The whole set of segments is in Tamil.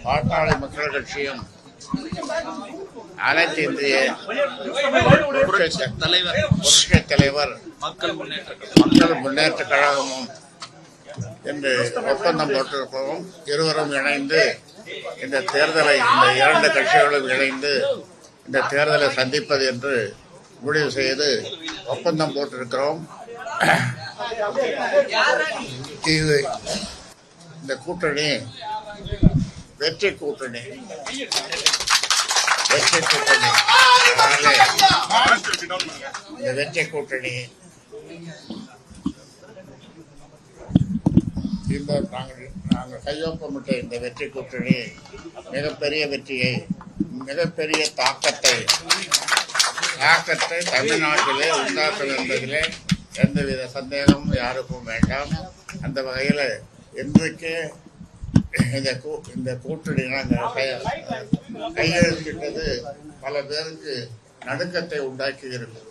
பாட்டாளி மக்கள் கட்சியும் அனைத்து இந்திய புரட்சி தலைவர் மக்கள் முன்னேற்ற கழகமும் என்று ஒப்பந்தம் போட்டிருப்போம். இருவரும் இணைந்து இந்த தேர்தலை, இந்த இரண்டு கட்சிகளும் இணைந்து இந்த தேர்தலை சந்திப்பது என்று முடிவு செய்து ஒப்பந்தம் போட்டிருக்கிறோம். இது இந்த கூட்டணி வெற்றி கூட்டணி. இந்த வெற்றி கூட்டணி நாங்கள் கையொப்பமிட்ட இந்த வெற்றி கூட்டணி மிகப்பெரிய வெற்றியை, மிகப்பெரிய தாக்கத்தை தமிழ்நாட்டிலே உண்டாக்கும் என்பதிலே எந்தவித சந்தேகமும் யாருக்கும் வேண்டாம். அந்த வகையில் இன்றைக்கு இந்த கூட்டணி நாங்கள் கையெழுத்திட்டது பல பேருக்கு நடுக்கத்தை உண்டாக்கி இருக்கிறது.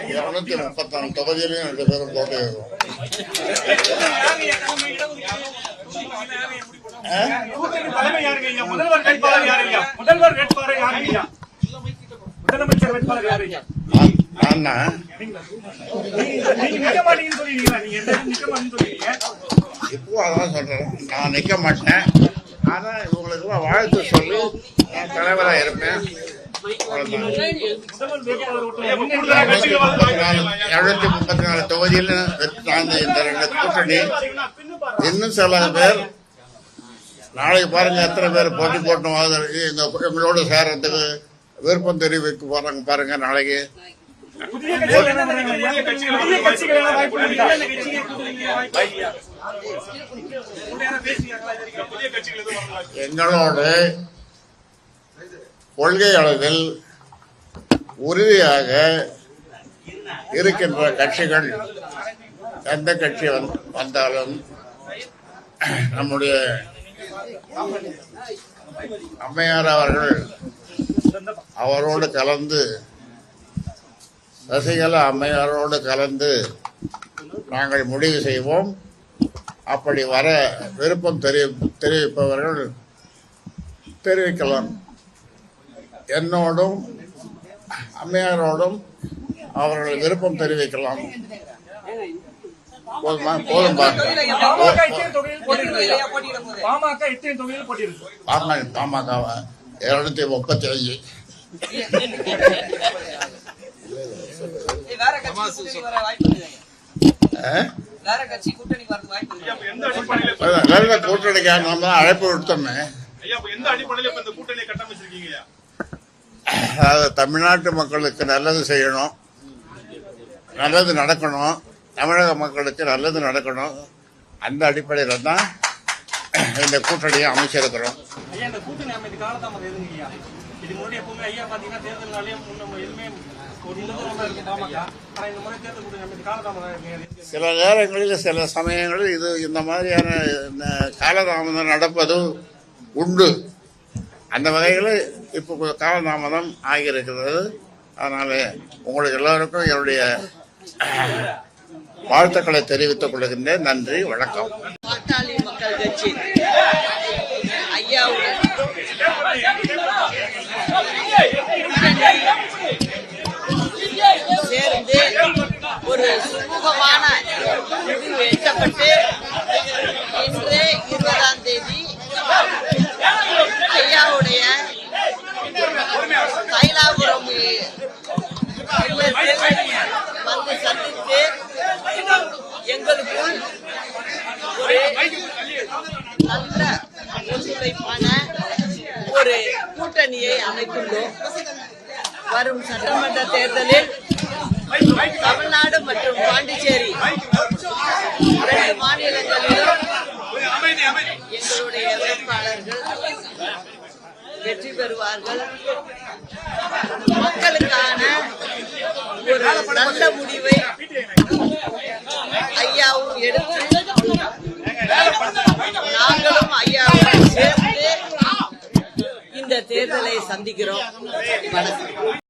234 தொகுதியிலும் 2 பேரும் போட்டியிடுவோம். இப்போ அதான் சொல்றேன், நான் நிக்க மாட்டேன். ஆனா இவங்களுக்கு வாழ்த்து சொல்லி நான் தலைவராக இருப்பேன். 234 தொகுதியில் இந்த 2 கூட்டணி. இன்னும் சில பேர் நாளைக்கு பாருங்க எத்தனை பேர் போட்டி போட்டு வாங்குறதுக்கு எங்களோட சேரத்துக்கு விருப்பம் தெரிவிக்க போறாங்க பாருங்க. நாளைக்கு எங்களோட கொள்கை அளவில் உறுதியாக இருக்கின்ற கட்சிகள் எந்த கட்சி வந்தாலும் நம்முடைய அம்மையார் அவர்கள் அவரோடு கலந்து, சசிகலா அம்மையாரோடு கலந்து நாங்கள் முடிவு செய்வோம். அப்படி வர விருப்பம் தெரிவிப்பவர்கள் தெரிவிக்கலாம். என்னோடும் அம்மையாரோடும் அவர்கள் விருப்பம் தெரிவிக்கலாம். பாமக 235. கூட்டணிக்காக நம்ம தான் அழைப்பு விடுத்தோமே. அதாவது தமிழ்நாட்டு மக்களுக்கு நல்லது செய்யணும், நல்லது நடக்கணும், தமிழக மக்களுக்கு நல்லது நடக்கணும். அந்த அடிப்படையில் தான் இந்த கூட்டணியை அமைச்சிருக்கிறோம். சில நேரங்களில், சில சமயங்களில் இந்த மாதிரியான காலதாமதம் நடப்பது உண்டு. அந்த வகையில் இப்போ காலதாமதம் ஆகியிருக்கிறது. அதனால உங்களுக்கு எல்லாருக்கும் என்னுடைய வாழ்த்துக்களை தெரிவித்துக் கொள்கின்றேன். நன்றி, வணக்கம். பாட்டாளி மக்கள் கட்சி ஐயாவுடன் சேர்ந்து ஒரு சுமூகமான முடிவு எட்டப்பட்டு இன்று 20ஆம் தேதி ஐயாவுடைய தைலாபுரம் வந்து சந்தித்து எங்களுக்குள் ஒரு நல்ல ஒத்துழைப்பான ஒரு கூட்டணியை அமைத்துள்ளோம். வரும் சட்டமன்ற தேர்தலில் தமிழ்நாடு மற்றும் பாண்டிச்சேரி 2 மாநிலங்களிலும் எங்களுடைய வேட்பாளர்கள் வெற்றி பெறுவார்கள். மக்களுக்கான ஒரு நல்ல முடிவை ஐயாவும் எடுத்து நாங்களும் ஐயாவும் சேர்ந்து இந்த தேர்தலை சந்திக்கிறோம். வணக்கம்.